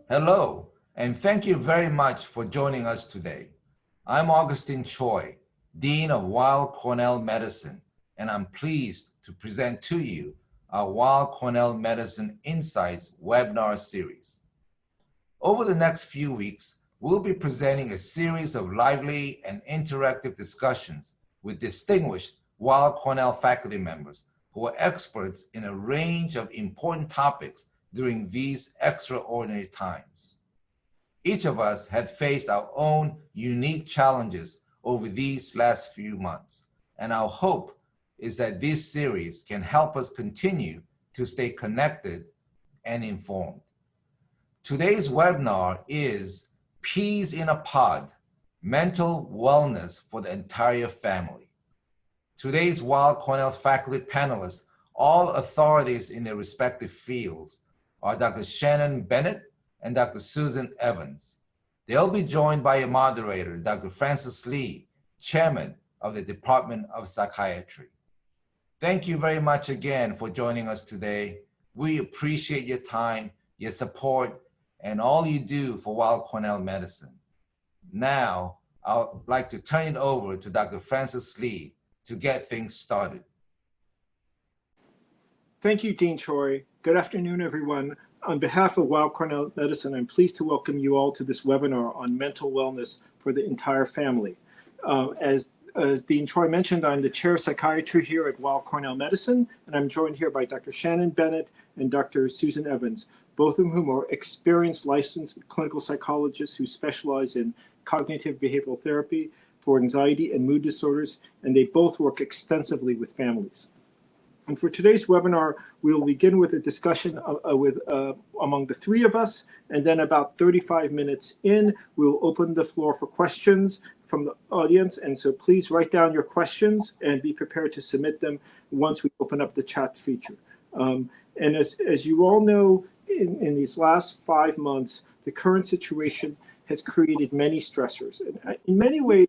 Hello, and thank you very much for joining us today. I'm Augustine Choi, Dean of Weill Cornell Medicine, and I'm pleased to present to you our Weill Cornell Medicine Insights webinar series. Over the next few weeks, we'll be presenting a series of lively and interactive discussions with distinguished Weill Cornell faculty members who are experts in a range of important topics during these extraordinary times. Each of us had faced our own unique challenges over these last few months, and our hope is that this series can help us continue to stay connected and informed. Today's webinar is Peas in a Pod, Mental Wellness for the Entire Family. Today's Weill Cornell faculty panelists, all authorities in their respective fields, are Dr. Shannon Bennett and Dr. Susan Evans. They'll be joined by a moderator, Dr. Francis Lee, Chairman of the Department of Psychiatry. Thank you very much again for joining us today. We appreciate your time, your support, and all you do for Weill Cornell Medicine. Now, I'd like to turn it over to Dr. Francis Lee to get things started. Thank you, Dean Choi. Good afternoon, everyone. On behalf of Weill Cornell Medicine, I'm pleased to welcome you all to this webinar on mental wellness for the entire family. As Dean Choi mentioned, I'm the chair of psychiatry here at Weill Cornell Medicine, and I'm joined here by Dr. Shannon Bennett and Dr. Susan Evans, both of whom are experienced licensed clinical psychologists who specialize in cognitive behavioral therapy for anxiety and mood disorders, and they both work extensively with families. And for today's webinar, we will begin with a discussion among the three of us, and then about 35 minutes in, we will open the floor for questions from the audience. And so please write down your questions and be prepared to submit them once we open up the chat feature. And as you all know, in these last 5 months, the current situation has created many stressors. And in many ways,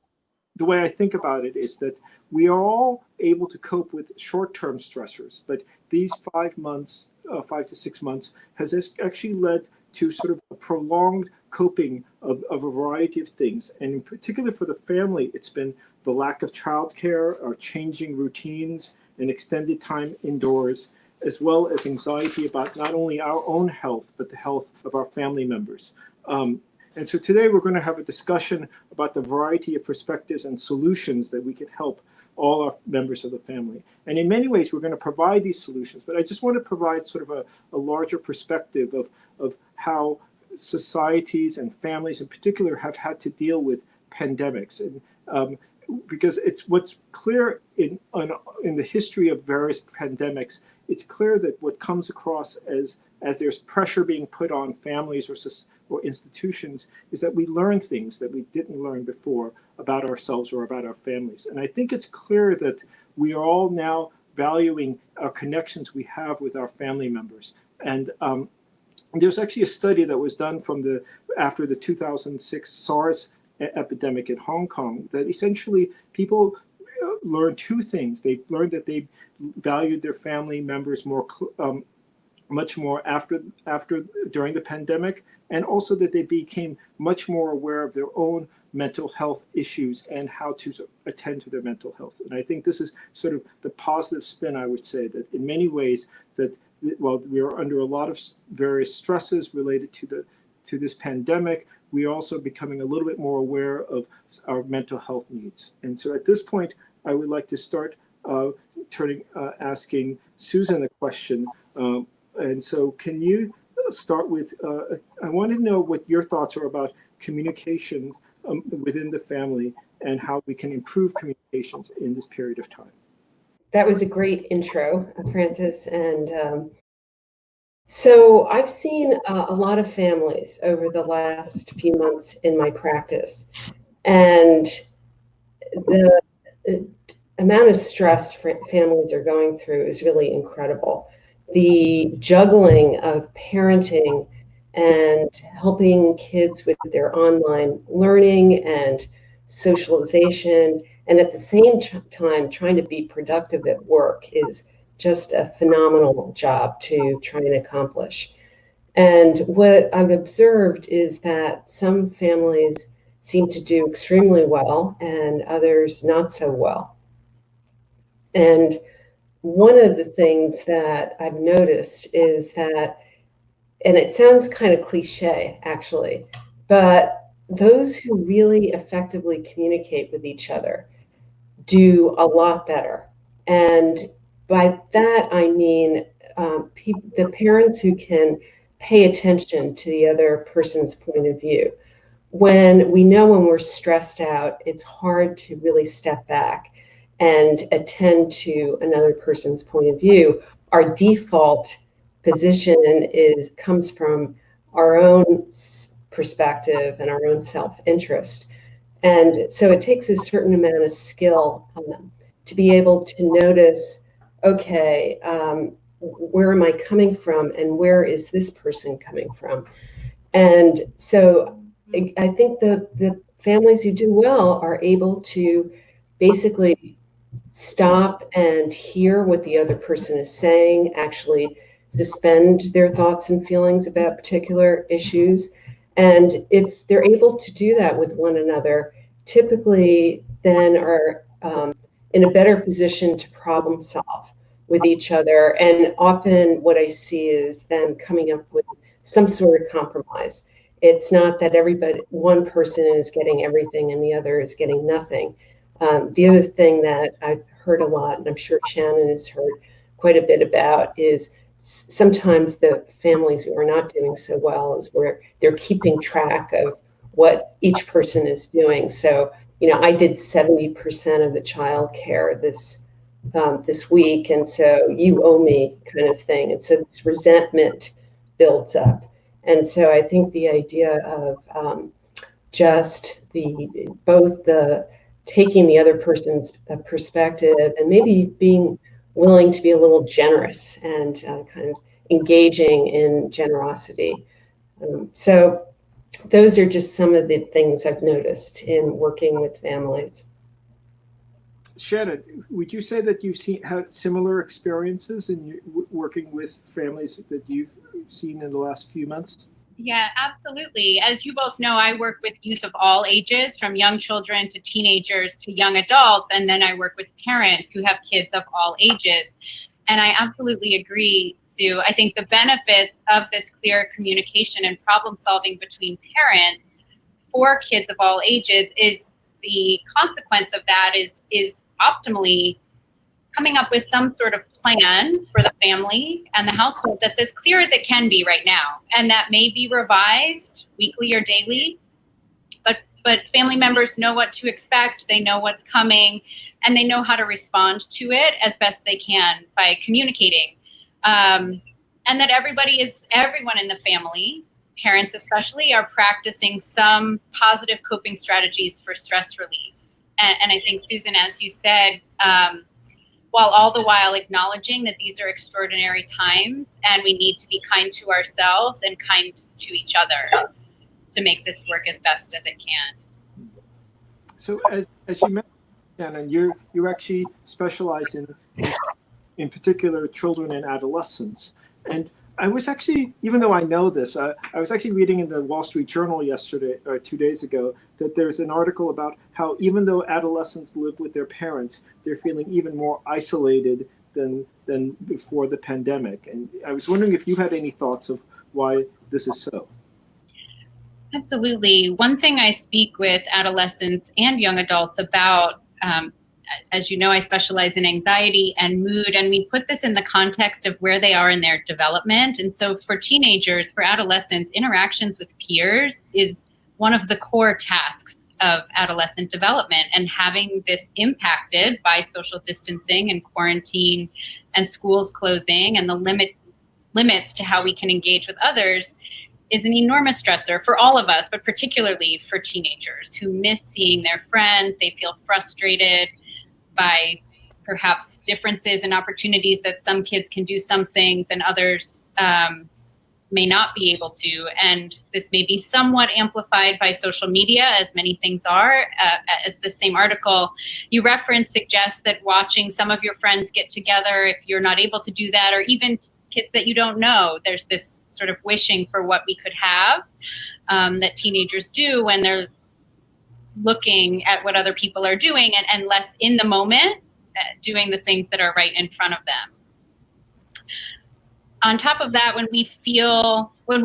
the way I think about it is that we are all able to cope with short-term stressors, but these 5 months, 5 to 6 months, has actually led to sort of a prolonged coping of a variety of things. And in particular for the family, it's been the lack of childcare, our changing routines, and extended time indoors, as well as anxiety about not only our own health, but the health of our family members. And so today we're going to have a discussion about the variety of perspectives and solutions that we can help all our members of the family. And in many ways, we're going to provide these solutions, but I just want to provide sort of a larger perspective of how societies and families in particular have had to deal with pandemics. And because it's what's clear in the history of various pandemics, it's clear that what comes across as there's pressure being put on families or institutions is that we learn things that we didn't learn before about ourselves or about our families. And I think it's clear that we are all now valuing our connections we have with our family members. And there's actually a study that was done after the 2006 SARS epidemic in Hong Kong that essentially people learned two things. They learned that they valued their family members much more during the pandemic, and also that they became much more aware of their own mental health issues and how to attend to their mental health. And I think this is sort of the positive spin, I would say, that in many ways that while we are under a lot of various stresses related to this pandemic, we are also becoming a little bit more aware of our mental health needs. And so at this point, I would like to start asking Susan a question. And so can you start with, I want to know what your thoughts are about communication within the family and how we can improve communications in this period of time. That was a great intro, Francis. And so I've seen a lot of families over the last few months in my practice. And the amount of stress families are going through is really incredible. The juggling of parenting and helping kids with their online learning and socialization, and at the same time trying to be productive at work is just a phenomenal job to try and accomplish. And what I've observed is that some families seem to do extremely well and others not so well. And one of the things that I've noticed is that, and it sounds kind of cliche actually, but those who really effectively communicate with each other do a lot better. And by that, I mean the parents who can pay attention to the other person's point of view. When we know when we're stressed out, it's hard to really step back and attend to another person's point of view. Our default position comes from our own perspective and our own self-interest. And so it takes a certain amount of skill to be able to notice, okay, where am I coming from and where is this person coming from? And so I think the families who do well are able to basically stop and hear what the other person is saying, actually suspend their thoughts and feelings about particular issues. And if they're able to do that with one another, typically then are in a better position to problem solve with each other. And often what I see is them coming up with some sort of compromise. It's not that one person is getting everything and the other is getting nothing. The other thing that I've heard a lot, and I'm sure Shannon has heard quite a bit about, is sometimes the families who are not doing so well is where they're keeping track of what each person is doing. So, I did 70% of the child care this week, and so you owe me kind of thing. And so this resentment builds up. And so I think the idea of just both the taking the other person's perspective and maybe being willing to be a little generous and kind of engaging in generosity. So those are just some of the things I've noticed in working with families. Shannon, would you say that you've had similar experiences in working with families that you've seen in the last few months? Yeah, absolutely. As you both know, I work with youth of all ages, from young children to teenagers to young adults. And then I work with parents who have kids of all ages. And I absolutely agree, Sue. I think the benefits of this clear communication and problem solving between parents for kids of all ages is the consequence of that is optimally coming up with some sort of plan for the family and the household that's as clear as it can be right now. And that may be revised weekly or daily, but family members know what to expect, they know what's coming, and they know how to respond to it as best they can by communicating. And that everyone in the family, parents especially, are practicing some positive coping strategies for stress relief. And I think, Susan, as you said, while all the while acknowledging that these are extraordinary times and we need to be kind to ourselves and kind to each other to make this work as best as it can. So as you mentioned, Shannon, you actually specialize in particular children and adolescents. And I was actually, even though I know this, I was actually reading in the Wall Street Journal yesterday or 2 days ago that there's an article about how even though adolescents live with their parents, they're feeling even more isolated than before the pandemic. And I was wondering if you had any thoughts of why this is so. Absolutely. One thing I speak with adolescents and young adults about, as you know, I specialize in anxiety and mood, and we put this in the context of where they are in their development. And so for teenagers, for adolescents, interactions with peers is one of the core tasks of adolescent development, and having this impacted by social distancing and quarantine and schools closing and the limits to how we can engage with others is an enormous stressor for all of us, but particularly for teenagers who miss seeing their friends. They feel frustrated by perhaps differences in opportunities that some kids can do some things and others may not be able to. And this may be somewhat amplified by social media, as many things are. As the same article you referenced suggests that watching some of your friends get together, if you're not able to do that, or even kids that you don't know, there's this sort of wishing for what we could have that teenagers do when they're looking at what other people are doing and less in the moment, doing the things that are right in front of them. On top of that, when we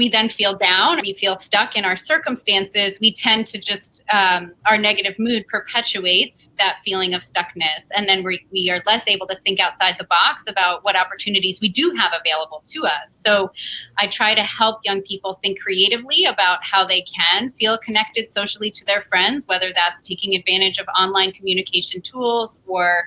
then feel down, we feel stuck in our circumstances, we tend to just, our negative mood perpetuates that feeling of stuckness. And then we are less able to think outside the box about what opportunities we do have available to us. So I try to help young people think creatively about how they can feel connected socially to their friends, whether that's taking advantage of online communication tools or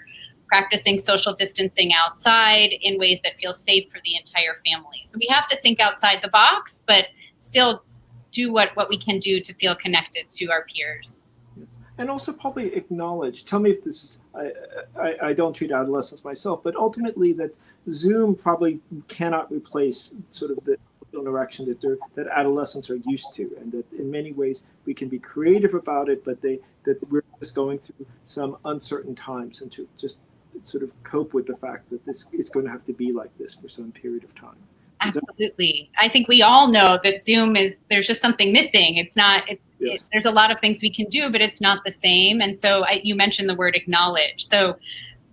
practicing social distancing outside in ways that feel safe for the entire family. So we have to think outside the box, but still do what we can do to feel connected to our peers. And also probably acknowledge, tell me if this is, I don't treat adolescents myself, but ultimately that Zoom probably cannot replace sort of the interaction that adolescents are used to, and that in many ways we can be creative about it, but that we're just going through some uncertain times, and to just sort of cope with the fact that this is going to have to be like this for some period of time. Absolutely. I think we all know that Zoom there's just something missing. It's not, Yes. there's a lot of things we can do, but it's not the same. And so you mentioned the word acknowledge. So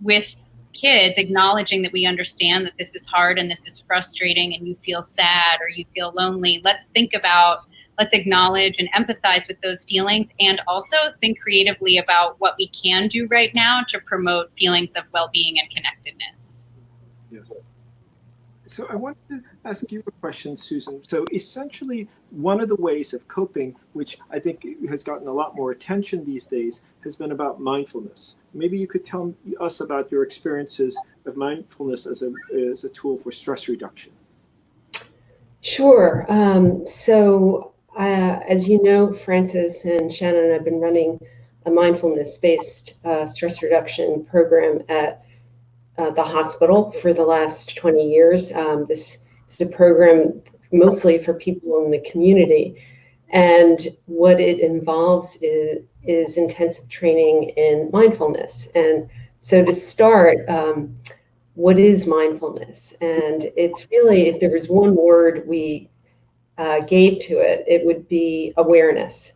with kids, acknowledging that we understand that this is hard and this is frustrating and you feel sad or you feel lonely, let's acknowledge and empathize with those feelings, and also think creatively about what we can do right now to promote feelings of well-being and connectedness. Yes. So I wanted to ask you a question, Susan. So essentially, one of the ways of coping, which I think has gotten a lot more attention these days, has been about mindfulness. Maybe you could tell us about your experiences of mindfulness as a tool for stress reduction. Sure. As you know, Francis and Shannon, I've been running a mindfulness-based stress reduction program at the hospital for the last 20 years. This is a program mostly for people in the community. And what it involves is intensive training in mindfulness. And so to start, what is mindfulness? And it's really, if there was one word we gave to it, it would be awareness.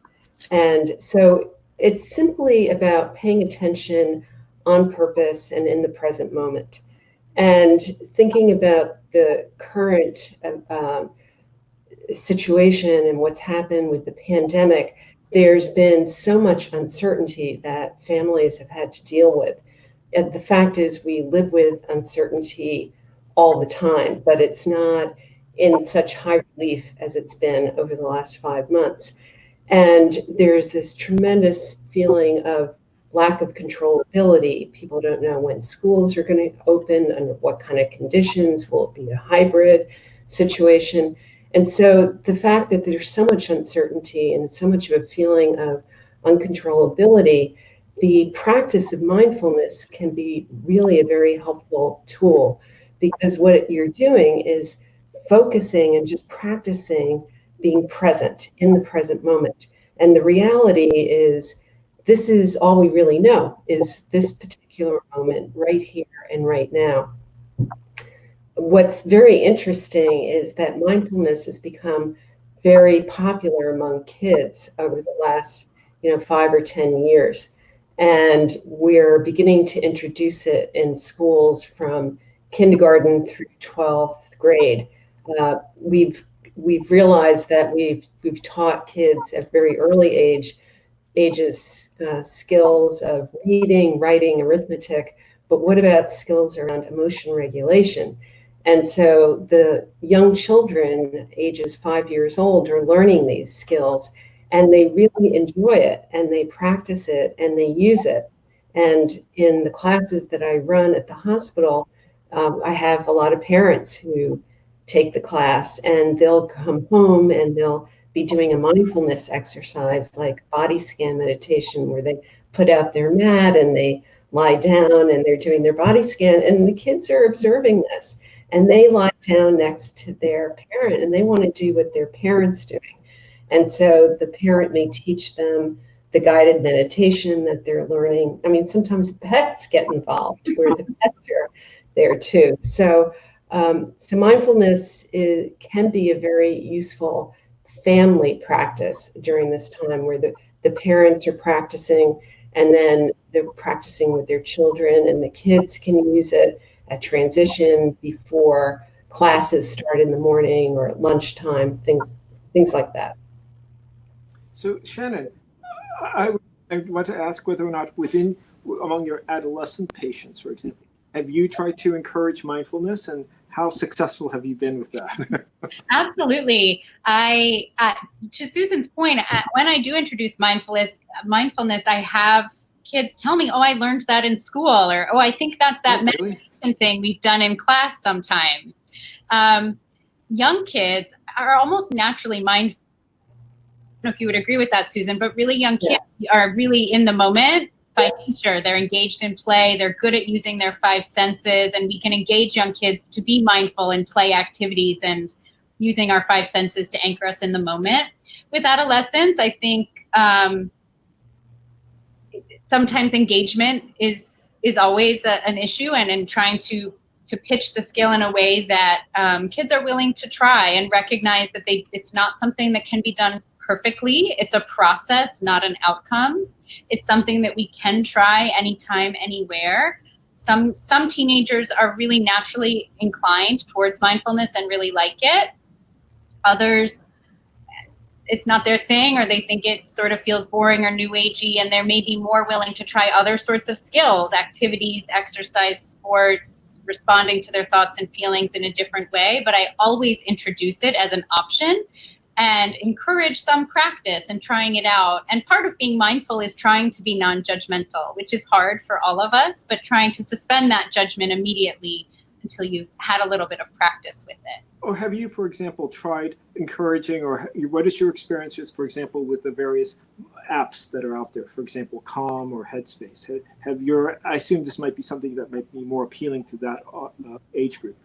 And so it's simply about paying attention on purpose and in the present moment. And thinking about the current situation and what's happened with the pandemic, there's been so much uncertainty that families have had to deal with. And the fact is, we live with uncertainty all the time, but it's not in such high relief as it's been over the last 5 months. And there's this tremendous feeling of lack of controllability. People don't know when schools are going to open, under what kind of conditions. Will it be a hybrid situation? And so the fact that there's so much uncertainty and so much of a feeling of uncontrollability, the practice of mindfulness can be really a very helpful tool, because what you're doing is focusing and just practicing being present in the present moment. And the reality is, this is all we really know, is this particular moment right here and right now. What's very interesting is that mindfulness has become very popular among kids over the last 5 or 10 years. And we're beginning to introduce it in schools from kindergarten through 12th grade. We've realized that we've taught kids at very early ages skills of reading, writing, arithmetic, but what about skills around emotion regulation? And so the young children, ages 5 years old, are learning these skills, and they really enjoy it, and they practice it, and they use it. And in the classes that I run at the hospital, I have a lot of parents who take the class, and they'll come home and they'll be doing a mindfulness exercise like body scan meditation, where they put out their mat and they lie down and they're doing their body scan, and the kids are observing this, and they lie down next to their parent and they want to do what their parent's doing. And so the parent may teach them the guided meditation that they're learning. I mean, sometimes pets get involved where the pets are there too. So So mindfulness can be a very useful family practice during this time where the parents are practicing and then they're practicing with their children, and the kids can use it at transition before classes start in the morning or at lunchtime, things like that. So Shannon, I want to ask whether or not among your adolescent patients, for example, have you tried to encourage mindfulness, and how successful have you been with that? Absolutely. To Susan's point, when I do introduce mindfulness, I have kids tell me, "Oh, I learned that in school," or "Oh, I think that's that meditation thing we've done in class sometimes." Young kids are almost naturally mindful. I don't know if you would agree with that, Susan, but really young kids are really in the moment by nature. They're engaged in play. They're good at using their five senses, and we can engage young kids to be mindful in play activities and using our five senses to anchor us in the moment. With adolescents, I think sometimes engagement is always an issue, and in trying to pitch the skill in a way that kids are willing to try and recognize that it's not something that can be done perfectly. It's a process, not an outcome. It's something that we can try anytime, anywhere. Some teenagers are really naturally inclined towards mindfulness and really like it. Others, it's not their thing, or they think it sort of feels boring or new agey, and they're maybe more willing to try other sorts of skills, activities, exercise, sports, responding to their thoughts and feelings in a different way. But I always introduce it as an option and encourage some practice and trying it out. And part of being mindful is trying to be non-judgmental, which is hard for all of us, but trying to suspend that judgment immediately until you've had a little bit of practice with it. Or have you, for example, tried encouraging, or what is your experiences, for example, with the various apps that are out there, for example, Calm or Headspace? I assume this might be something that might be more appealing to that age group.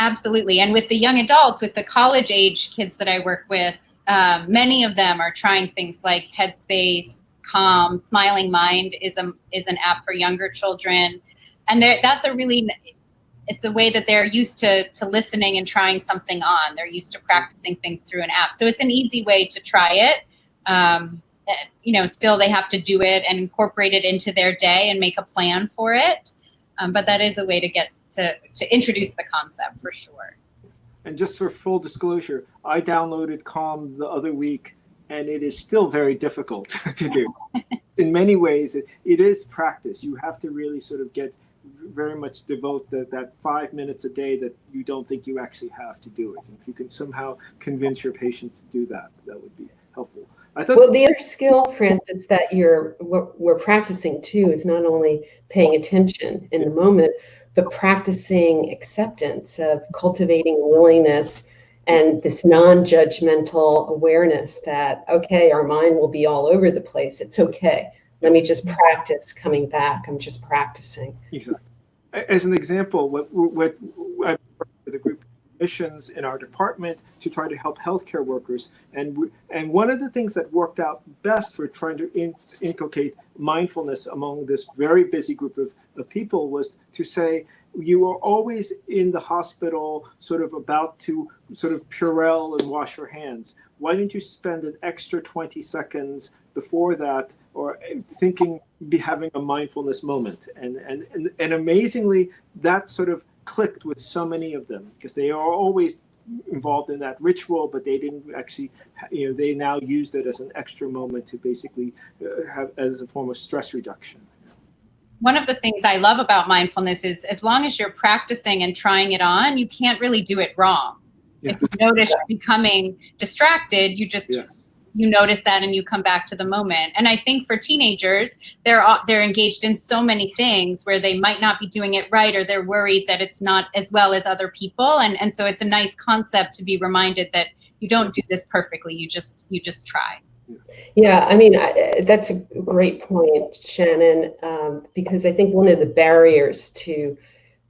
Absolutely. And with the young adults, with the college age kids that I work with, many of them are trying things like Headspace, Calm. Smiling Mind is an app for younger children. And it's a way that they're used to listening and trying something on. They're used to practicing things through an app. So it's an easy way to try it. Still they have to do it and incorporate it into their day and make a plan for it. But that is a way to get to introduce the concept for sure. And just for full disclosure, I downloaded Calm the other week, and it is still very difficult to do. In many ways, it is practice. You have to really sort of very much devote that 5 minutes a day that you don't think you actually have to do it. And if you can somehow convince your patients to do that, that would be helpful. Well, the other skill, Francis, that we're practicing too is not only paying attention in the moment, but practicing acceptance of cultivating willingness and this non-judgmental awareness that, okay, our mind will be all over the place. It's okay. Let me just practice coming back. I'm just practicing. Exactly. As an example, what I work with a group of clinicians in our department to try to help healthcare workers, and one of the things that worked out best for trying to inculcate mindfulness among this very busy group of people was to say, you are always in the hospital, sort of about to sort of Purell and wash your hands. Why don't you spend an extra 20 seconds before that, or having a mindfulness moment? And amazingly, that sort of clicked with so many of them, because they are always involved in that ritual, but they didn't actually, they now used it as an extra moment to basically have as a form of stress reduction. One of the things I love about mindfulness is as long as you're practicing and trying it on, you can't really do it wrong. Yeah. If you notice you're becoming distracted, you notice that and you come back to the moment. And I think for teenagers, they're engaged in so many things where they might not be doing it right, or they're worried that it's not as well as other people. And so it's a nice concept to be reminded that you don't do this perfectly. You just try. Yeah, I mean, that's a great point, Shannon, because I think one of the barriers to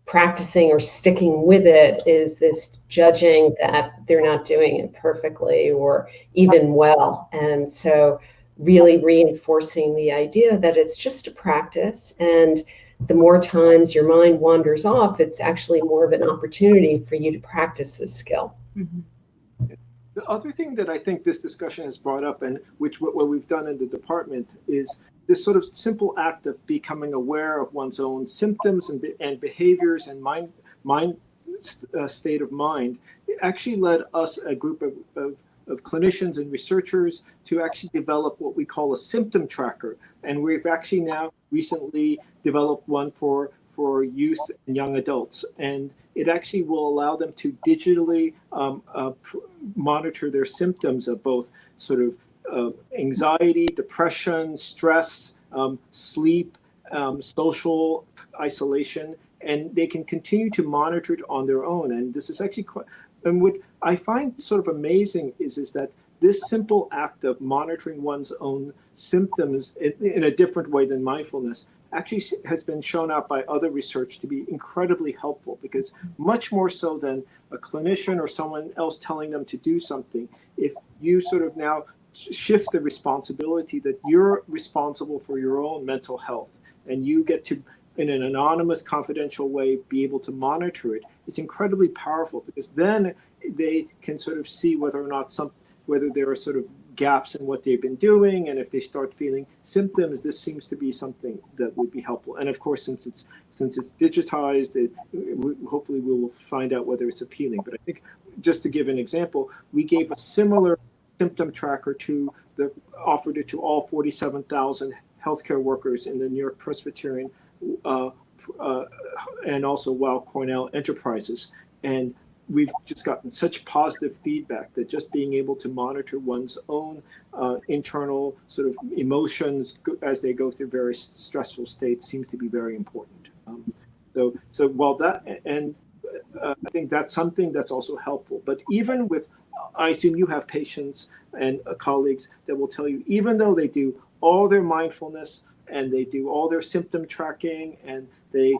practicing or sticking with it is this judging that they're not doing it perfectly or even well. And so really reinforcing the idea that it's just a practice and the more times your mind wanders off, it's actually more of an opportunity for you to practice this skill. Mhm. The other thing that I think this discussion has brought up, and which what we've done in the department, is this sort of simple act of becoming aware of one's own symptoms and behaviors and mind state of mind. It actually led us, a group of clinicians and researchers, to actually develop what we call a symptom tracker. And we've actually now recently developed one for youth and young adults. And it actually will allow them to digitally monitor their symptoms of both sort of anxiety, depression, stress, sleep, social isolation, and they can continue to monitor it on their own. And this is actually quite, and what I find sort of amazing is that this simple act of monitoring one's own symptoms in a different way than mindfulness actually has been shown out by other research to be incredibly helpful, because much more so than a clinician or someone else telling them to do something, if you sort of now shift the responsibility that you're responsible for your own mental health and you get to, in an anonymous, confidential way, be able to monitor it, it's incredibly powerful, because then they can sort of see whether or not whether there are sort of gaps in what they've been doing, and if they start feeling symptoms, this seems to be something that would be helpful. And of course, since it's digitized, hopefully we will find out whether it's appealing. But I think, just to give an example, we gave a similar symptom tracker offered it to all 47,000 healthcare workers in the New York Presbyterian and also Weill Cornell enterprises. And we've just gotten such positive feedback that just being able to monitor one's own internal sort of emotions as they go through various stressful states seems to be very important. So while that, and I think that's something that's also helpful. But even with, I assume you have patients and colleagues that will tell you, even though they do all their mindfulness and they do all their symptom tracking and they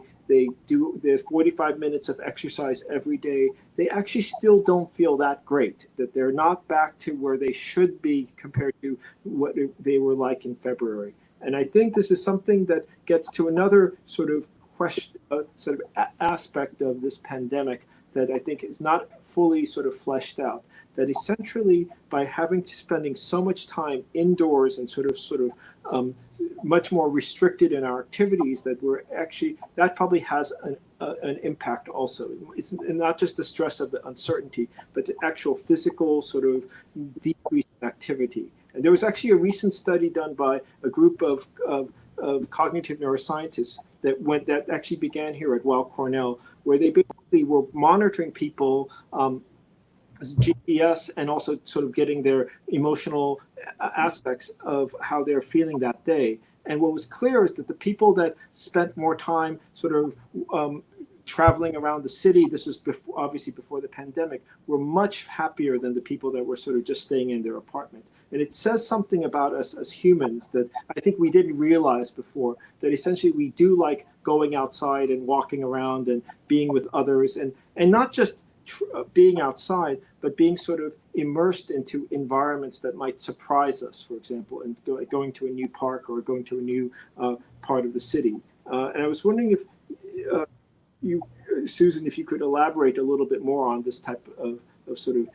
do their 45 minutes of exercise every day, they actually still don't feel that great, that they're not back to where they should be compared to what they were like in February. And I think this is something that gets to another sort of question, sort of aspect of this pandemic that I think is not fully sort of fleshed out. That essentially, by spending so much time indoors and sort of much more restricted in our activities, that probably has an impact also. It's not just the stress of the uncertainty, but the actual physical sort of decrease in activity. And there was actually a recent study done by a group of cognitive neuroscientists that actually began here at Weill Cornell, where they basically were monitoring people GPS and also sort of getting their emotional aspects of how they're feeling that day. And what was clear is that the people that spent more time sort of traveling around the city, this was obviously before the pandemic, were much happier than the people that were sort of just staying in their apartment. And it says something about us as humans that I think we didn't realize before, that essentially we do like going outside and walking around and being with others, and not just being outside, but being sort of immersed into environments that might surprise us, for example, and going to a new park or going to a new part of the city. And I was wondering if you, Susan, if you could elaborate a little bit more on this type of sort of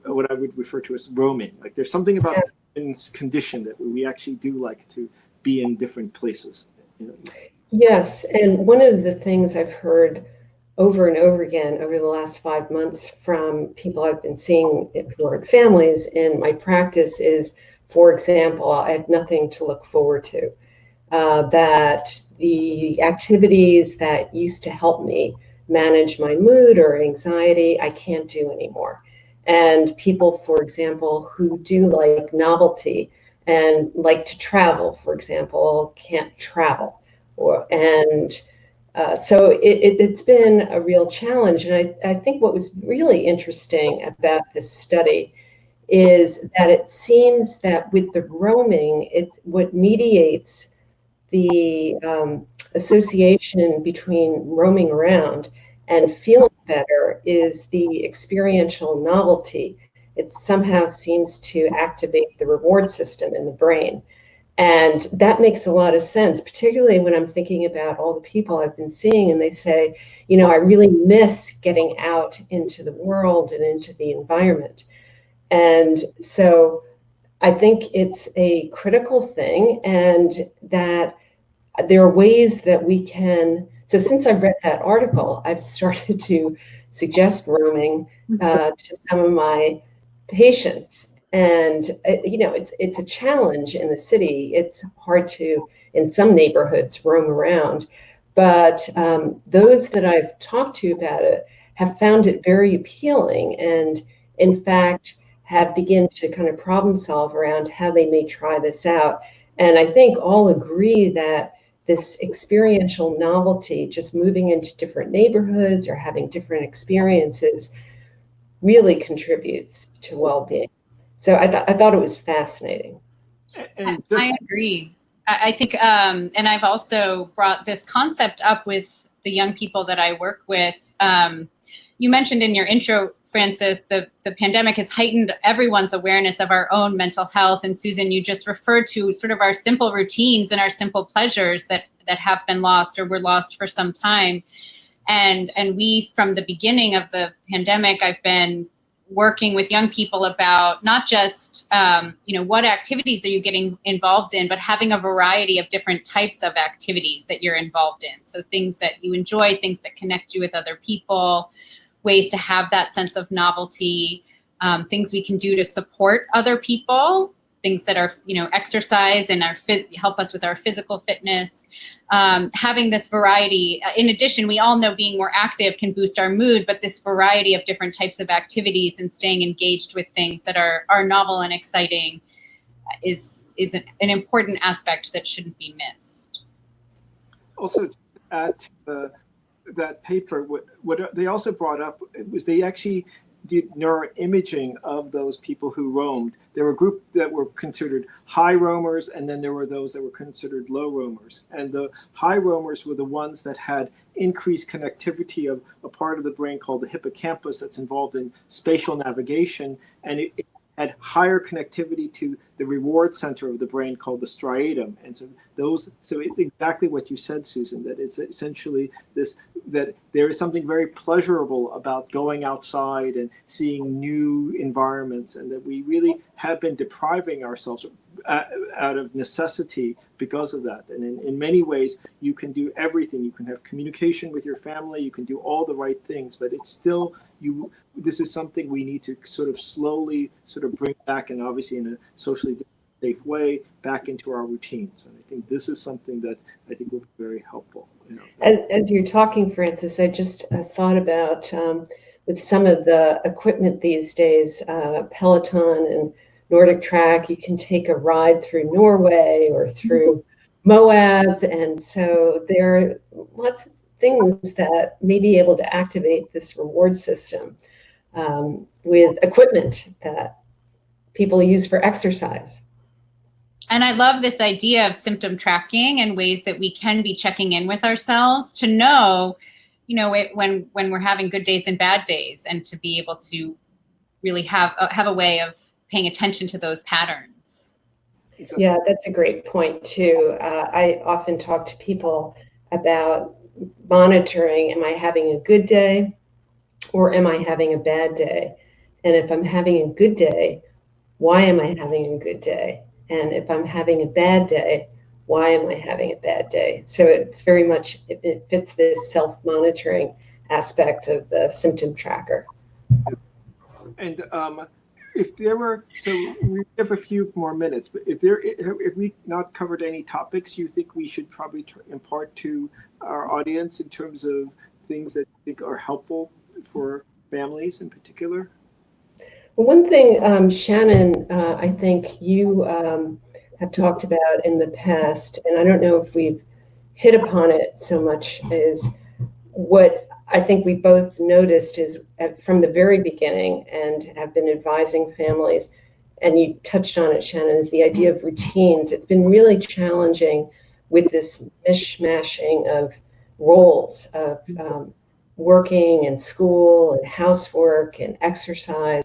what I would refer to as roaming. Like there's something about the human condition that we actually do like to be in different places. You know? Yes, and one of the things I've heard over and over again over the last 5 months from people I've been seeing who are families in my practice is, for example, I have nothing to look forward to. That the activities that used to help me manage my mood or anxiety, I can't do anymore. And people, for example, who do like novelty and like to travel, for example, can't travel. So it's been a real challenge. And I think what was really interesting about this study is that it seems that with the roaming, what mediates the association between roaming around and feeling better is the experiential novelty. It somehow seems to activate the reward system in the brain. And that makes a lot of sense, particularly when I'm thinking about all the people I've been seeing and they say, you know, I really miss getting out into the world and into the environment. And so I think it's a critical thing, and that there are ways that we can. So since I read that article, I've started to suggest roaming to some of my patients. And you know, it's a challenge in the city. It's hard to, in some neighborhoods, roam around. But those that I've talked to about it have found it very appealing, and in fact have begun to kind of problem solve around how they may try this out. And I think all agree that this experiential novelty, just moving into different neighborhoods or having different experiences, really contributes to well-being. So I thought it was fascinating. And I agree. I think, and I've also brought this concept up with the young people that I work with. You mentioned in your intro, Francis, the pandemic has heightened everyone's awareness of our own mental health. And Susan, you just referred to sort of our simple routines and our simple pleasures that have been lost or were lost for some time. And we, from the beginning of the pandemic, I've been working with young people about not just, you know, what activities are you getting involved in, but having a variety of different types of activities that you're involved in. So things that you enjoy, things that connect you with other people, ways to have that sense of novelty, things we can do to support other people, things that are, you know, exercise and help us with our physical fitness. Having this variety. In addition, we all know being more active can boost our mood, but this variety of different types of activities and staying engaged with things that are novel and exciting is an important aspect that shouldn't be missed. Also, to add to that paper, what they also brought up was they actually did neuroimaging of those people who roamed. There were a group that were considered high roamers, and then there were those that were considered low roamers. And the high roamers were the ones that had increased connectivity of a part of the brain called the hippocampus that's involved in spatial navigation, and it had higher connectivity to the reward center of the brain called the striatum. And so it's exactly what you said, Susan, that it's essentially this, that there is something very pleasurable about going outside and seeing new environments, and that we really have been depriving ourselves out of necessity because of that. And in many ways, you can do everything. You can have communication with your family, you can do all the right things, but it's still, this is something we need to sort of slowly sort of bring back, and obviously in a socially safe way, back into our routines. And I think this is something that I think will be very helpful. You know. As you're talking, Francis, I just thought about with some of the equipment these days, Peloton and Nordic Track, you can take a ride through Norway or through Moab. And so there are lots of things that may be able to activate this reward system with equipment that people use for exercise. And I love this idea of symptom tracking and ways that we can be checking in with ourselves to know, you know, when we're having good days and bad days, and to be able to really have a way of paying attention to those patterns. Yeah, that's a great point too. I often talk to people about monitoring, am I having a good day or am I having a bad day? And if I'm having a good day, why am I having a good day? And if I'm having a bad day, why am I having a bad day? So it's very much, it fits this self-monitoring aspect of the symptom tracker. And if there were, so we have a few more minutes, but if we not covered any topics you think we should probably impart to our audience in terms of things that you think are helpful for families in particular? One thing, Shannon, I think you have talked about in the past, and I don't know if we've hit upon it so much, is what I think we both noticed is from the very beginning and have been advising families, and you touched on it, Shannon, is the idea of routines. It's been really challenging with this mishmashing of roles of working and school and housework and exercise.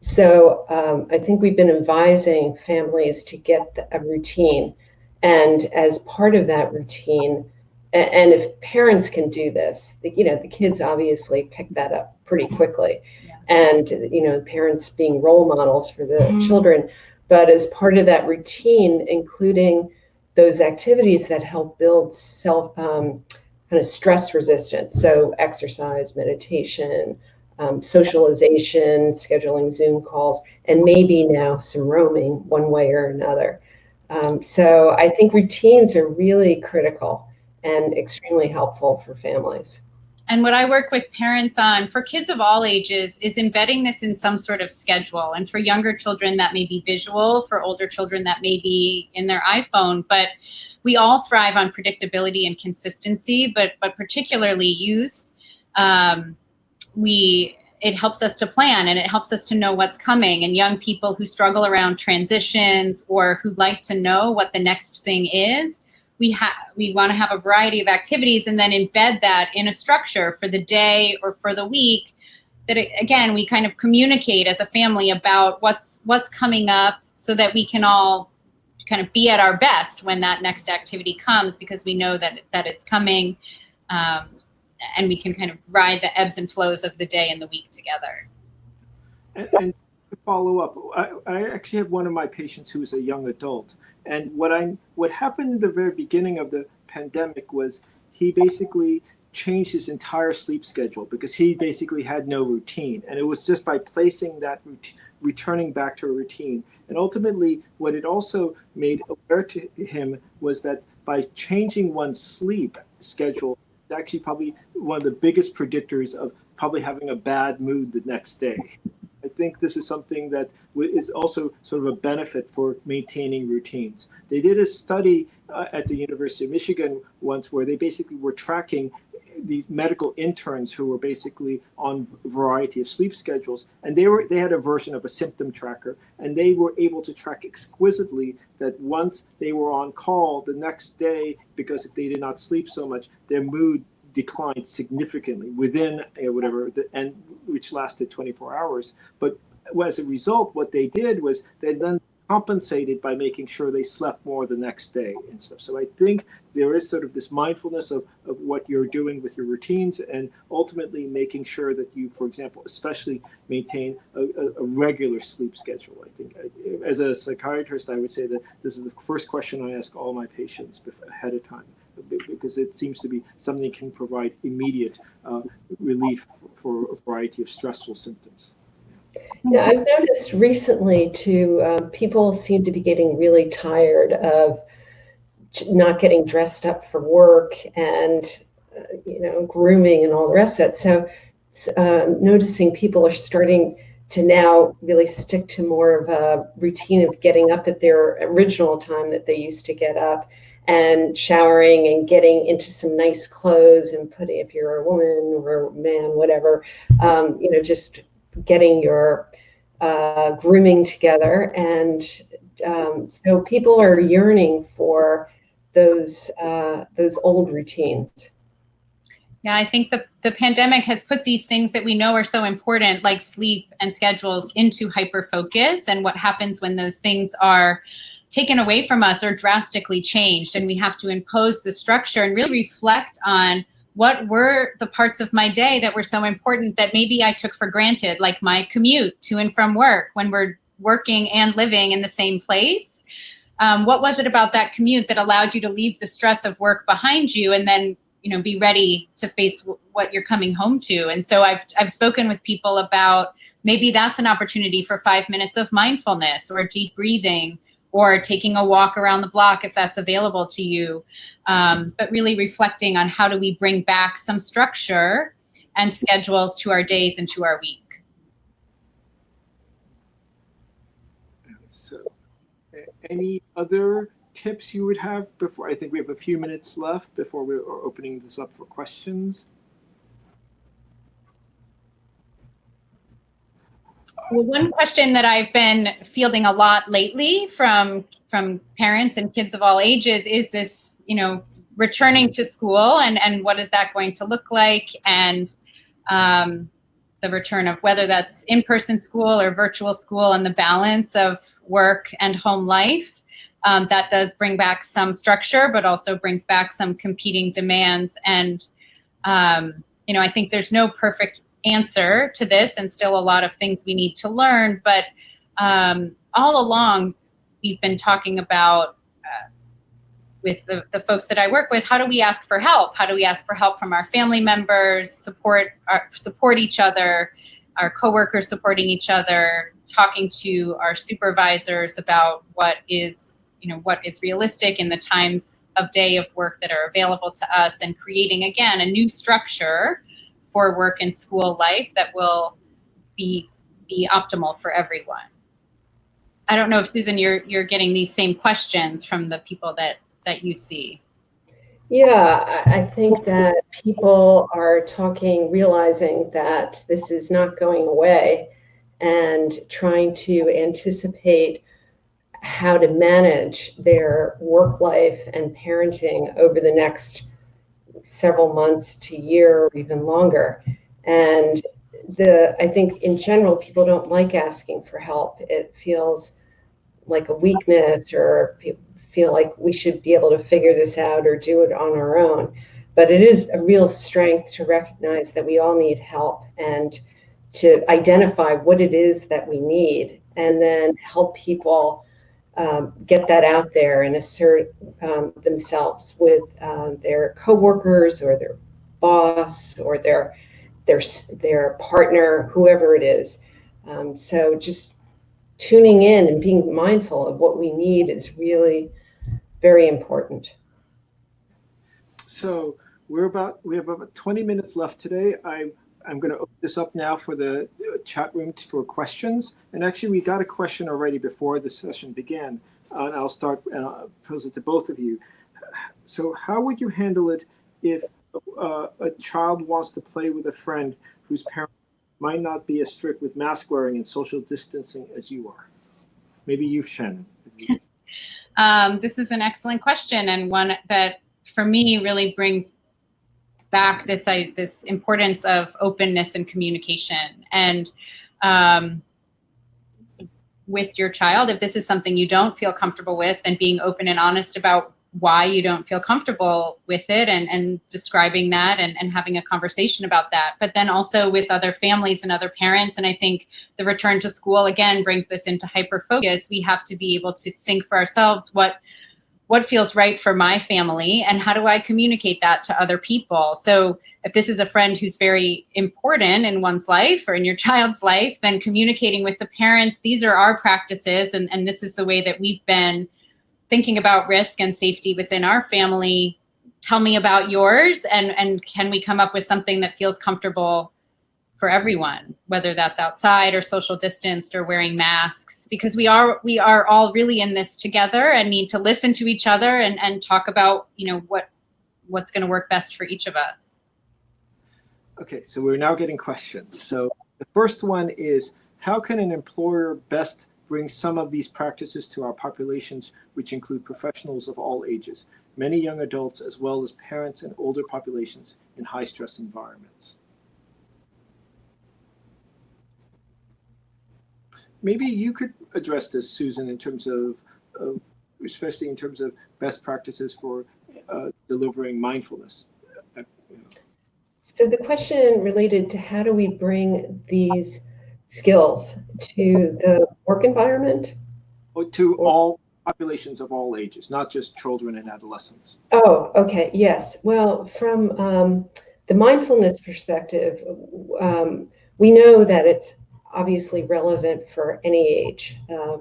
So I think we've been advising families to get a routine, And as part of that routine, and if parents can do this, the kids obviously pick that up pretty quickly. Yeah. And, parents being role models for the children. But as part of that routine, including those activities that help build kind of stress resistance. So exercise, meditation, socialization, scheduling Zoom calls, and maybe now some roaming one way or another. So I think routines are really critical and extremely helpful for families. And what I work with parents on for kids of all ages is embedding this in some sort of schedule. And for younger children, that may be visual. For older children, that may be in their iPhone. But we all thrive on predictability and consistency, but particularly youth. It helps us to plan, and it helps us to know what's coming. And young people who struggle around transitions or who like to know what the next thing is, we want to have a variety of activities and then embed that in a structure for the day or for the week, that again, we kind of communicate as a family about what's coming up, so that we can all kind of be at our best when that next activity comes, because we know that it's coming. And we can kind of ride the ebbs and flows of the day and the week together. And to follow up, I actually have one of my patients who is a young adult. And what happened in the very beginning of the pandemic was he basically changed his entire sleep schedule because he basically had no routine. And it was just by placing that returning back to a routine. And ultimately, what it also made aware to him was that by changing one's sleep schedule, it's actually probably one of the biggest predictors of probably having a bad mood the next day. I think this is something that is also sort of a benefit for maintaining routines. They did a study at the University of Michigan once where they basically were tracking the medical interns who were basically on a variety of sleep schedules, and they had a version of a symptom tracker, and they were able to track exquisitely that once they were on call the next day, because if they did not sleep so much, their mood declined significantly within which lasted 24 hours. But as a result, what they did was they then compensated by making sure they slept more the next day and stuff. So I think there is sort of this mindfulness of what you're doing with your routines, and ultimately making sure that you, for example, especially maintain a regular sleep schedule. I think as a psychiatrist, I would say that this is the first question I ask all my patients ahead of time, because it seems to be something that can provide immediate relief for a variety of stressful symptoms. Yeah, I've noticed recently too, people seem to be getting really tired of not getting dressed up for work and, grooming and all the rest of it. So noticing people are starting to now really stick to more of a routine of getting up at their original time that they used to get up, and showering and getting into some nice clothes and putting, if you're a woman or a man, whatever, just getting your grooming together. And so people are yearning for those old routines. Yeah, I think the pandemic has put these things that we know are so important, like sleep and schedules, into hyper focus. And what happens when those things are taken away from us or drastically changed, and we have to impose the structure and really reflect on what were the parts of my day that were so important that maybe I took for granted, like my commute to and from work when we're working and living in the same place. What was it about that commute that allowed you to leave the stress of work behind you and then, be ready to face what you're coming home to? And so I've spoken with people about maybe that's an opportunity for 5 minutes of mindfulness or deep breathing, or taking a walk around the block if that's available to you. But really reflecting on how do we bring back some structure and schedules to our days and to our week. So, any other tips you would have before? I think we have a few minutes left before we're opening this up for questions. Well, one question that I've been fielding a lot lately from parents and kids of all ages is this, returning to school and what is that going to look like, and the return of whether that's in-person school or virtual school, and the balance of work and home life. that does bring back some structure, but also brings back some competing demands. And, I think there's no perfect answer to this, and still a lot of things we need to learn. But all along, we've been talking about with the folks that I work with, how do we ask for help? How do we ask for help from our family members, support each other, our coworkers supporting each other, talking to our supervisors about what is realistic in the times of day of work that are available to us, and creating, again, a new structure for work and school life that will be optimal for everyone. I don't know if, Susan, you're getting these same questions from the people that you see. Yeah, I think that people are realizing that this is not going away, and trying to anticipate how to manage their work life and parenting over the next several months to year or even longer. And I think in general, people don't like asking for help. It feels like a weakness, or feel like we should be able to figure this out or do it on our own. But it is a real strength to recognize that we all need help, and to identify what it is that we need, and then help people get that out there and assert themselves with their coworkers or their boss or their partner, whoever it is. So just tuning in and being mindful of what we need is really very important. So we have about 20 minutes left today. I'm going to open this up now for the chat room for questions. And actually, we got a question already before the session began. And I'll start and pose it to both of you. So how would you handle it if a child wants to play with a friend whose parents might not be as strict with mask wearing and social distancing as you are? Maybe you, Shannon. This is an excellent question, and one that for me really brings back this importance of openness and communication. And with your child, if this is something you don't feel comfortable with, and being open and honest about why you don't feel comfortable with it, and describing that, and having a conversation about that. But then also with other families and other parents, and I think the return to school again brings this into hyper focus. We have to be able to think for ourselves what feels right for my family, and how do I communicate that to other people? So if this is a friend who's very important in one's life or in your child's life, then communicating with the parents, these are our practices, and this is the way that we've been thinking about risk and safety within our family. Tell me about yours, and can we come up with something that feels comfortable for everyone, whether that's outside or social distanced or wearing masks, because we are all really in this together, and need to listen to each other and talk about, what's going to work best for each of us. Okay, so we're now getting questions. So the first one is, how can an employer best bring some of these practices to our populations, which include professionals of all ages, many young adults, as well as parents and older populations in high-stress environments? Maybe you could address this, Susan, in terms of especially in terms of best practices for delivering mindfulness. So the question related to how do we bring these skills to the work environment? To all populations of all ages, not just children and adolescents. Oh, okay, yes. Well, from the mindfulness perspective, we know that it's obviously relevant for any age,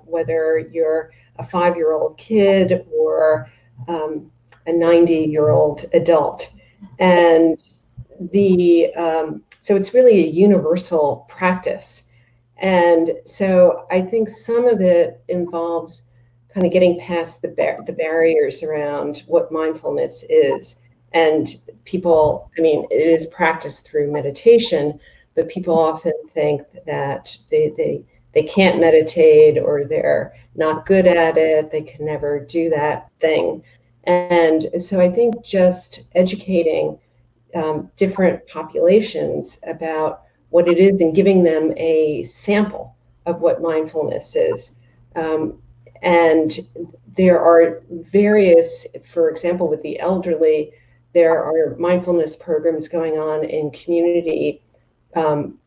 whether you're a 5-year-old kid or a 90-year-old adult. And so it's really a universal practice. And so I think some of it involves kind of getting past the barriers around what mindfulness is. And people, it is practiced through meditation, but people often think that they can't meditate, or they're not good at it, they can never do that thing. And so I think just educating different populations about what it is, and giving them a sample of what mindfulness is. And there are various, for example, with the elderly, there are mindfulness programs going on in community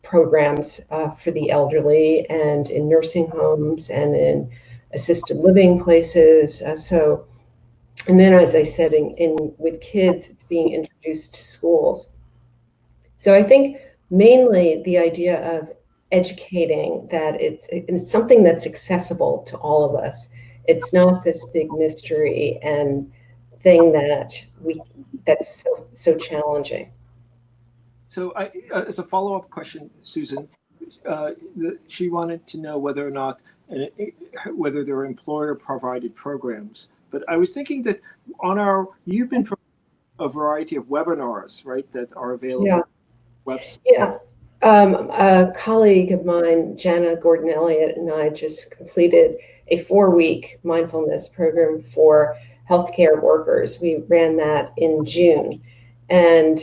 programs for the elderly and in nursing homes and in assisted living places. And then, as I said, with kids, it's being introduced to schools. So I think mainly the idea of educating that it's something that's accessible to all of us. It's not this big mystery and thing that's so challenging. So, as a follow-up question, Susan, she wanted to know whether or not whether there are employer-provided programs. But I was thinking that you've been providing a variety of webinars, right, that are available. Yeah. Website. Yeah. A colleague of mine, Jana Gordon-Elliott, and I just completed a 4-week mindfulness program for healthcare workers. We ran that in June. And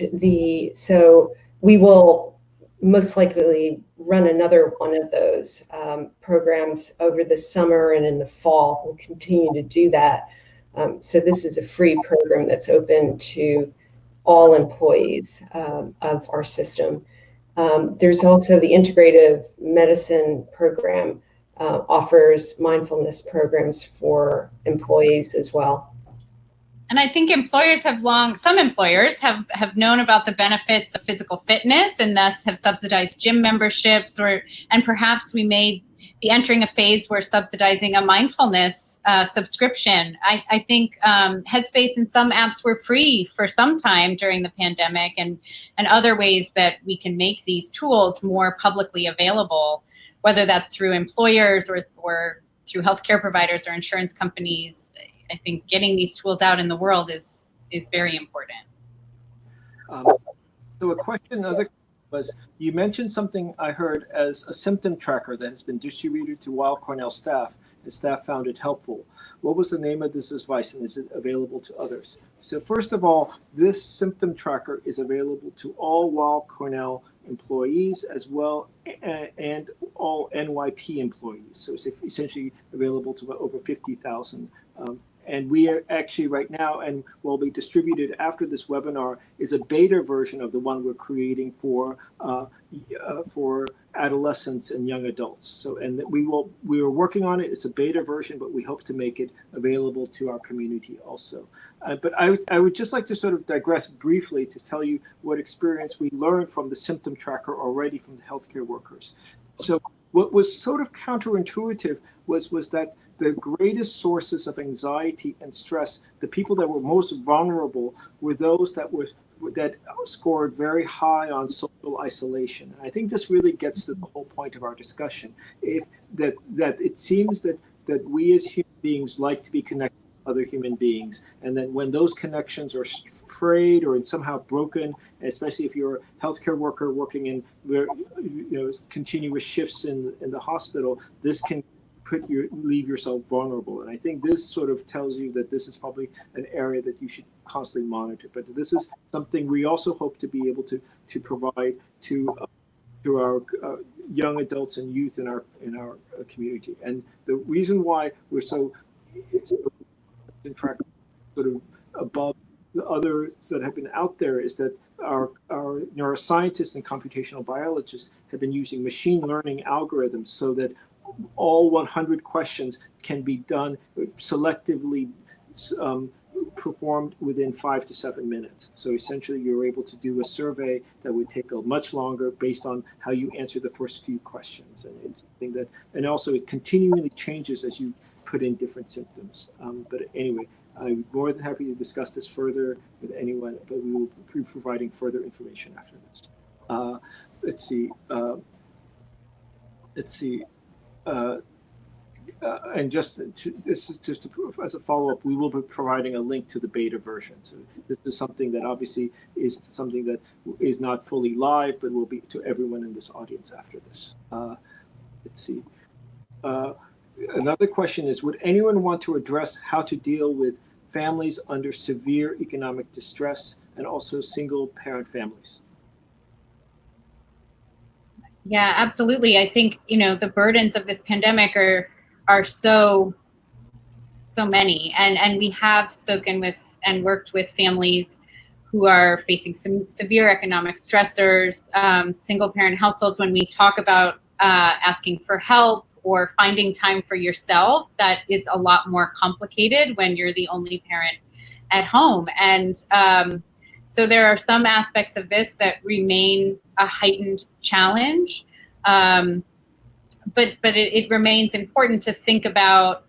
so we will most likely run another one of those programs over the summer and in the fall. We'll continue to do that. So this is a free program that's open to all employees of our system. There's also the integrative medicine program offers mindfulness programs for employees as well. And I think some employers have known about the benefits of physical fitness and thus have subsidized gym memberships, and perhaps we may be entering a phase where subsidizing a mindfulness subscription. I think Headspace and some apps were free for some time during the pandemic, and other ways that we can make these tools more publicly available, whether that's through employers or through healthcare providers or insurance companies. I think getting these tools out in the world is very important. So another was, you mentioned something I heard as a symptom tracker that has been distributed to Weill Cornell staff, and staff found it helpful. What was the name of this device, and is it available to others? So first of all, this symptom tracker is available to all Weill Cornell employees as well and all NYP employees. So it's essentially available to over 50,000. And we are actually right now, and will be distributed after this webinar, is a beta version of the one we're creating for adolescents and young adults. So, and we are working on it. It's a beta version, but we hope to make it available to our community also. But I would just like to sort of digress briefly to tell you what experience we learned from the symptom tracker already from the healthcare workers. So what was sort of counterintuitive was that the greatest sources of anxiety and stress, the people that were most vulnerable, were those that scored very high on social isolation. And I think this really gets to the whole point of our discussion. That it seems that we as human beings like to be connected with other human beings, and then when those connections are frayed or somehow broken, especially if you're a healthcare worker working in continuous shifts in the hospital, this can leave yourself vulnerable. And I think this sort of tells you that this is probably an area that you should constantly monitor. But this is something we also hope to be able to provide to our young adults and youth in our community. And the reason why we're so sort of above the others that have been out there is that our neuroscientists and computational biologists have been using machine learning algorithms so that all 100 questions can be done selectively performed within 5 to 7 minutes. So essentially you're able to do a survey that would take a much longer based on how you answer the first few questions. And it's something that, and also it continually changes as you put in different symptoms. But anyway, I'm more than happy to discuss this further with anyone, but we will be providing further information after this. Let's see. And this is just as a follow-up, we will be providing a link to the beta version. So this is something that obviously is something that is not fully live, but will be to everyone in this audience after this. Let's see. Another question is, would anyone want to address how to deal with families under severe economic distress and also single parent families? Yeah, absolutely. I think, the burdens of this pandemic are so so many. And we have spoken with and worked with families who are facing some severe economic stressors, single parent households. When we talk about asking for help or finding time for yourself, that is a lot more complicated when you're the only parent at home. And so there are some aspects of this that remain a heightened challenge. But it remains important to think about,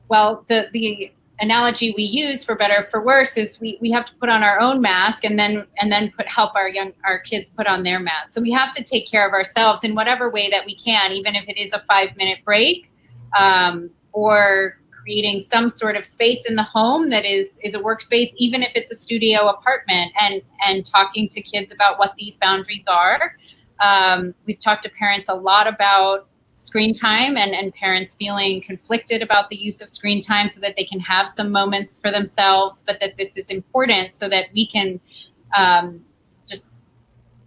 well, the analogy we use, for better or for worse, is we have to put on our own mask and then help our kids put on their mask. So we have to take care of ourselves in whatever way that we can, even if it is a 5-minute break, or creating some sort of space in the home that is a workspace, even if it's a studio apartment, and talking to kids about what these boundaries are. We've talked to parents a lot about screen time and parents feeling conflicted about the use of screen time so that they can have some moments for themselves, but that this is important so that we can just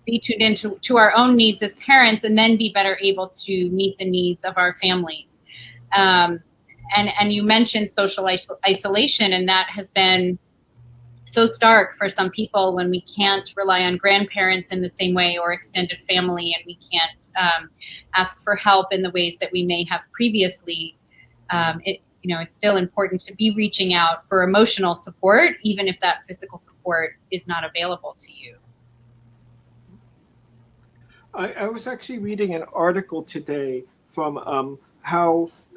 be tuned into our own needs as parents and then be better able to meet the needs of our families. And you mentioned social isolation, and that has been so stark for some people when we can't rely on grandparents in the same way or extended family, and we can't ask for help in the ways that we may have previously. It's still important to be reaching out for emotional support, even if that physical support is not available to you. I was actually reading an article today from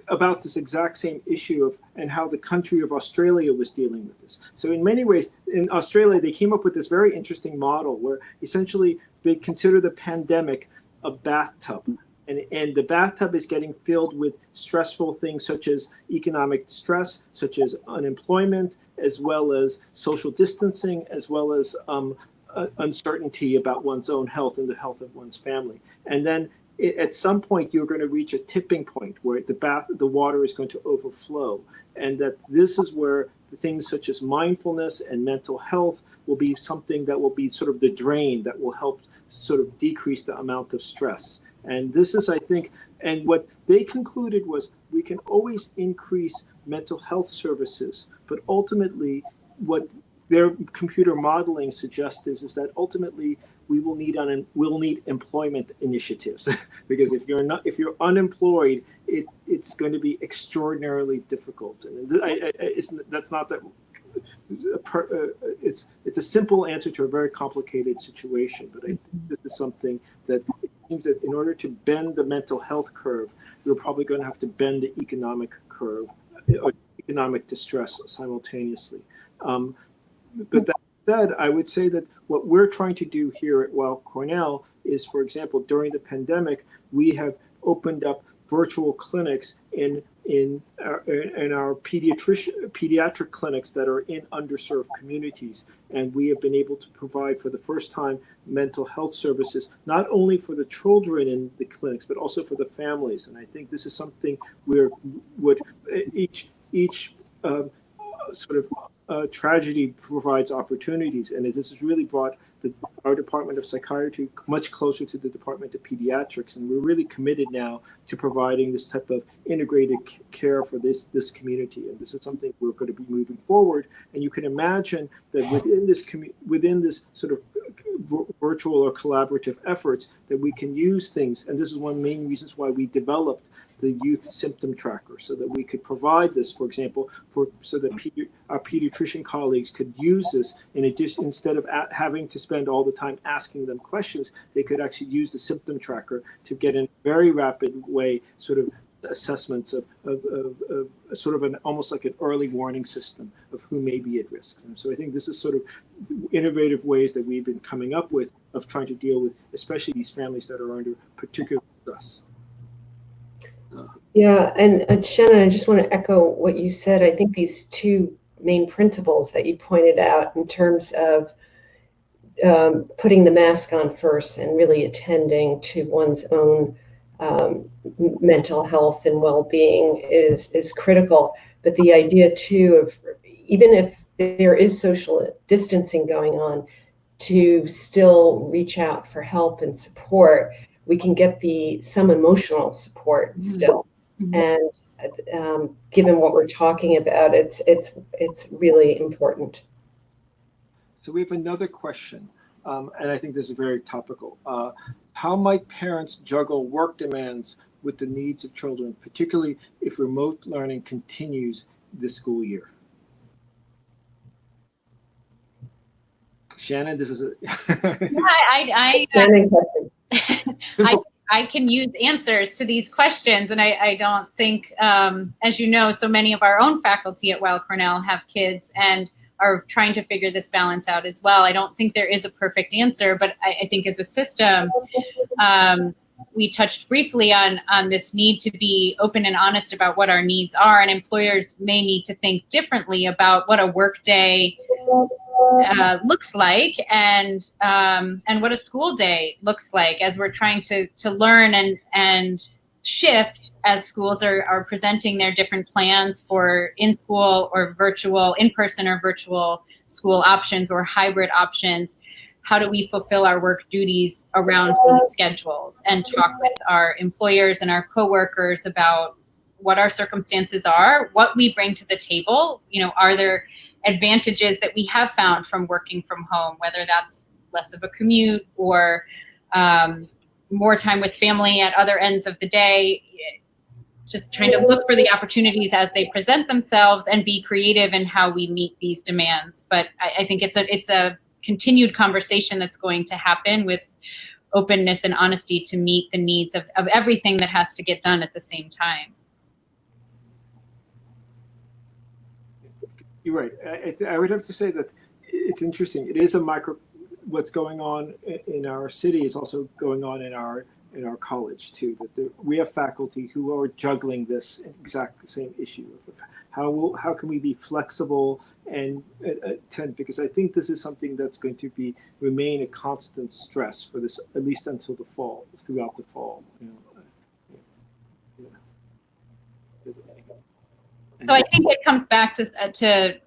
about this exact same issue and how the country of Australia was dealing with this. So in many ways, in Australia, they came up with this very interesting model where essentially they consider the pandemic a bathtub. And the bathtub is getting filled with stressful things such as economic stress, such as unemployment, as well as social distancing, as well as uncertainty about one's own health and the health of one's family. And then at some point, you're going to reach a tipping point where the water is going to overflow, and that this is where the things such as mindfulness and mental health will be something that will be sort of the drain that will help sort of decrease the amount of stress. And this is, I think, and what they concluded was we can always increase mental health services, but ultimately what their computer modeling suggests is that ultimately we'll need employment initiatives because if you're unemployed, it's going to be extraordinarily difficult. And it's a simple answer to a very complicated situation. But I think this is something that it seems that in order to bend the mental health curve, we're probably going to have to bend the economic curve, or economic distress simultaneously. But that said, I would say that what we're trying to do here at Weill Cornell is, for example, during the pandemic, we have opened up virtual clinics in our pediatric clinics that are in underserved communities. And we have been able to provide for the first time mental health services, not only for the children in the clinics, but also for the families. And I think this is something where each tragedy provides opportunities, and this has really brought our Department of Psychiatry much closer to the Department of Pediatrics, and we're really committed now to providing this type of integrated care for this community, and this is something we're going to be moving forward. And you can imagine that within this sort of virtual or collaborative efforts, that we can use things, and this is one of the main reasons why we developed the youth symptom tracker, so that we could provide this, for example, so that our pediatrician colleagues could use this in addition, instead of having to spend all the time asking them questions, they could actually use the symptom tracker to get in a very rapid way sort of assessments of sort of almost like an early warning system of who may be at risk. And so I think this is sort of innovative ways that we've been coming up with of trying to deal with, especially these families that are under particular stress. Yeah, and Shannon, I just want to echo what you said. I think these two main principles that you pointed out in terms of putting the mask on first and really attending to one's own mental health and well-being is critical. But the idea too of, even if there is social distancing going on, to still reach out for help and support. We can get some emotional support still. And given what we're talking about, it's really important. So we have another question, and I think this is very topical. How might parents juggle work demands with the needs of children, particularly if remote learning continues this school year? Shannon, this is a Shannon question. I can use answers to these questions, and I don't think, as you know, so many of our own faculty at Weill Cornell have kids and are trying to figure this balance out as well. I don't think there is a perfect answer, but I think as a system, we touched briefly on this need to be open and honest about what our needs are, and employers may need to think differently about what a workday looks like and what a school day looks like as we're trying to learn and shift as schools are presenting their different plans for in-school or virtual, in-person or virtual school options or hybrid options. How do we fulfill our work duties around these schedules and talk with our employers and our coworkers about what our circumstances are, what we bring to the table? You know, are there advantages that we have found from working from home, whether that's less of a commute or more time with family at other ends of the day, just trying to look for the opportunities as they present themselves and be creative in how we meet these demands. But I think it's a continued conversation that's going to happen with openness and honesty to meet the needs of everything that has to get done at the same time. You're right. I would have to say that it's interesting. It is a what's going on in our city is also going on in our college too. That we have faculty who are juggling this exact same issue. How can we be flexible and attend? Because I think this is something that's going to remain a constant stress for this, at least until the fall, throughout the fall. So I think it comes back to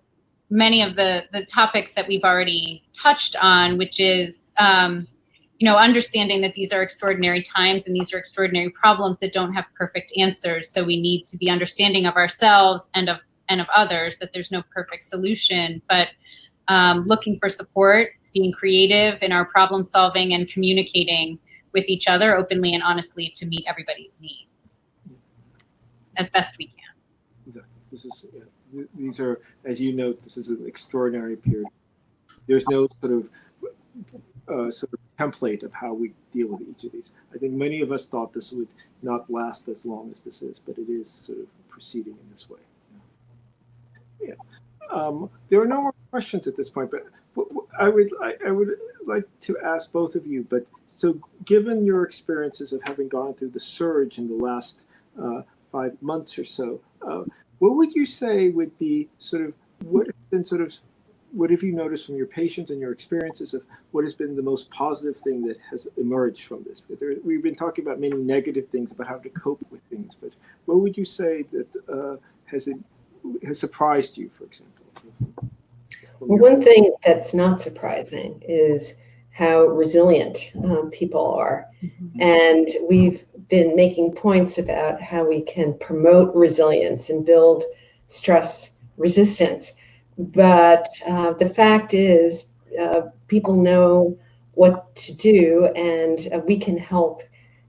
many of the topics that we've already touched on, which is, understanding that these are extraordinary times and these are extraordinary problems that don't have perfect answers. So we need to be understanding of ourselves and of others, that there's no perfect solution, but looking for support, being creative in our problem solving and communicating with each other openly and honestly to meet everybody's needs as best we can. This is, these are, as you note, this is an extraordinary period. There's no sort of template of how we deal with each of these. I think many of us thought this would not last as long as this is, but it is sort of proceeding in this way. Yeah. There are no more questions at this point, but I would like to ask both of you. But so, given your experiences of having gone through the surge in the last 5 months or so. What would you say would be what have you noticed from your patients and your experiences of what has been the most positive thing that has emerged from this? Because we've been talking about many negative things about how to cope with things, but what would you say that has surprised you, for example? Well, one thing that's not surprising is how resilient people are. Mm-hmm. And we've been making points about how we can promote resilience and build stress resistance. But the fact is, people know what to do, and we can help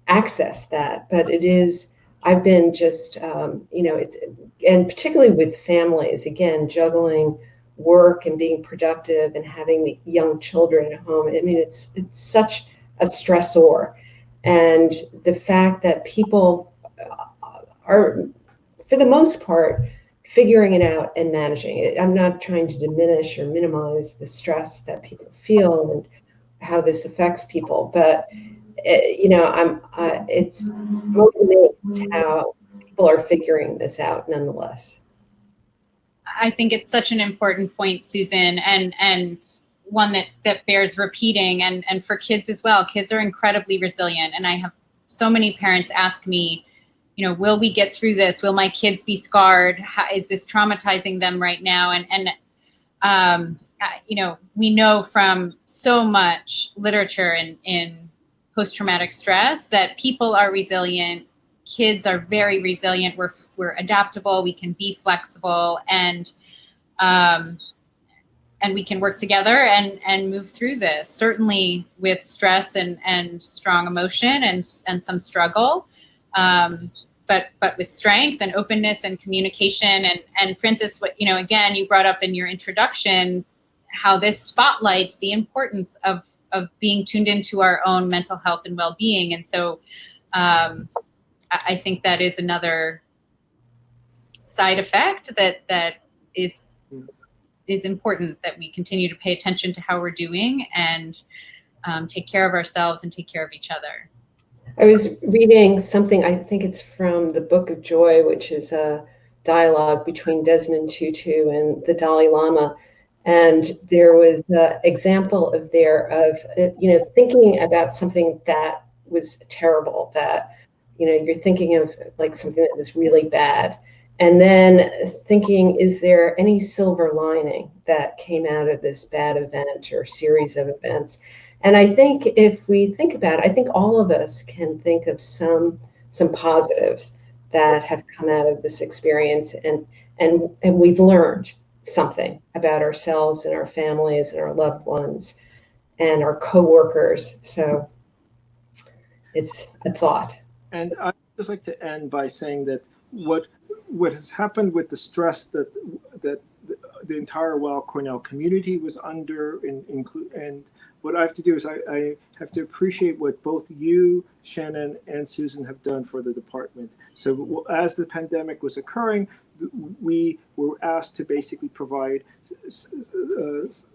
access that. But I've been just, and particularly with families, again, juggling work and being productive and having young children at home. I mean, it's such a stressor. And the fact that people are, for the most part, figuring it out and managing it. I'm not trying to diminish or minimize the stress that people feel and how this affects people, but it's most amazed how people are figuring this out nonetheless. I think it's such an important point, Susan, and one that bears repeating, and for kids as well. Kids are incredibly resilient, and I have so many parents ask me, will we get through this? Will my kids be scarred? Is this traumatizing them right now? And we know from so much literature in post-traumatic stress that people are resilient kids are very resilient. We're adaptable. We can be flexible, and we can work together and move through this. Certainly with stress and strong emotion and some struggle, but with strength and openness and communication. And Francis, what again, you brought up in your introduction how this spotlights the importance of being tuned into our own mental health and well-being. And so I think that is another side effect that is important, that we continue to pay attention to how we're doing and take care of ourselves and take care of each other. I was reading something, I think it's from the Book of Joy, which is a dialogue between Desmond Tutu and the Dalai Lama. And there was an example of thinking about something that was terrible, that, you're thinking of like something that was really bad. And then thinking, is there any silver lining that came out of this bad event or series of events? And I think if we think about it, I think all of us can think of some positives that have come out of this experience, and we've learned something about ourselves and our families and our loved ones and our coworkers. So it's a thought. And I'd just like to end by saying that what has happened with the stress that the entire Weill Cornell community was under, and what I have to do is I have to appreciate what both you, Shannon, and Susan have done for the department. So as the pandemic was occurring, we were asked to basically provide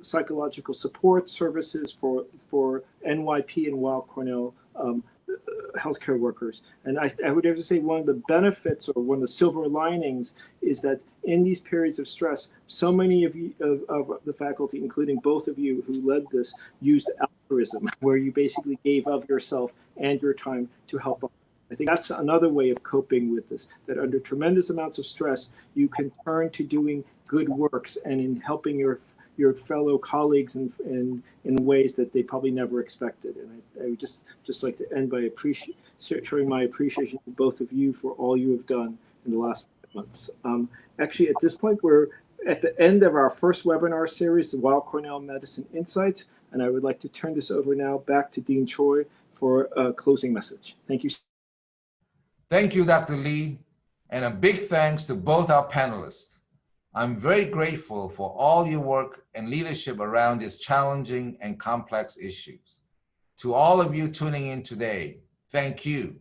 psychological support services for NYP and Weill Cornell healthcare workers. And I would have to say one of the benefits, or one of the silver linings, is that in these periods of stress, so many of the faculty, including both of you who led this, used altruism, where you basically gave of yourself and your time to help others. I think that's another way of coping with this, that under tremendous amounts of stress, you can turn to doing good works and in helping your fellow colleagues in ways that they probably never expected. And I would just like to end by showing my appreciation to both of you for all you have done in the last 5 months. Actually, at this point, we're at the end of our first webinar series, the Weill Cornell Medicine Insights, and I would like to turn this over now back to Dean Choi for a closing message. Thank you. Thank you, Dr. Lee, and a big thanks to both our panelists. I'm very grateful for all your work and leadership around these challenging and complex issues. To all of you tuning in today, thank you.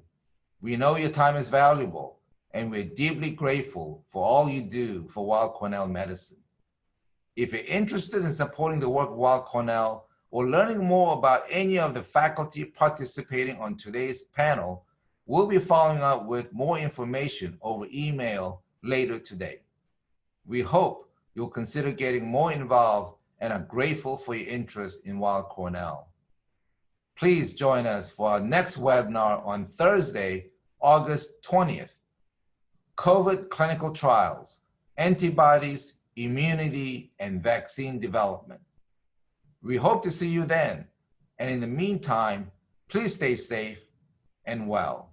We know your time is valuable, and we're deeply grateful for all you do for Weill Cornell Medicine. If you're interested in supporting the work of Weill Cornell or learning more about any of the faculty participating on today's panel, we'll be following up with more information over email later today. We hope you'll consider getting more involved and are grateful for your interest in Weill Cornell. Please join us for our next webinar on Thursday, August 20th. COVID clinical trials, antibodies, immunity, and vaccine development. We hope to see you then. And in the meantime, please stay safe and well.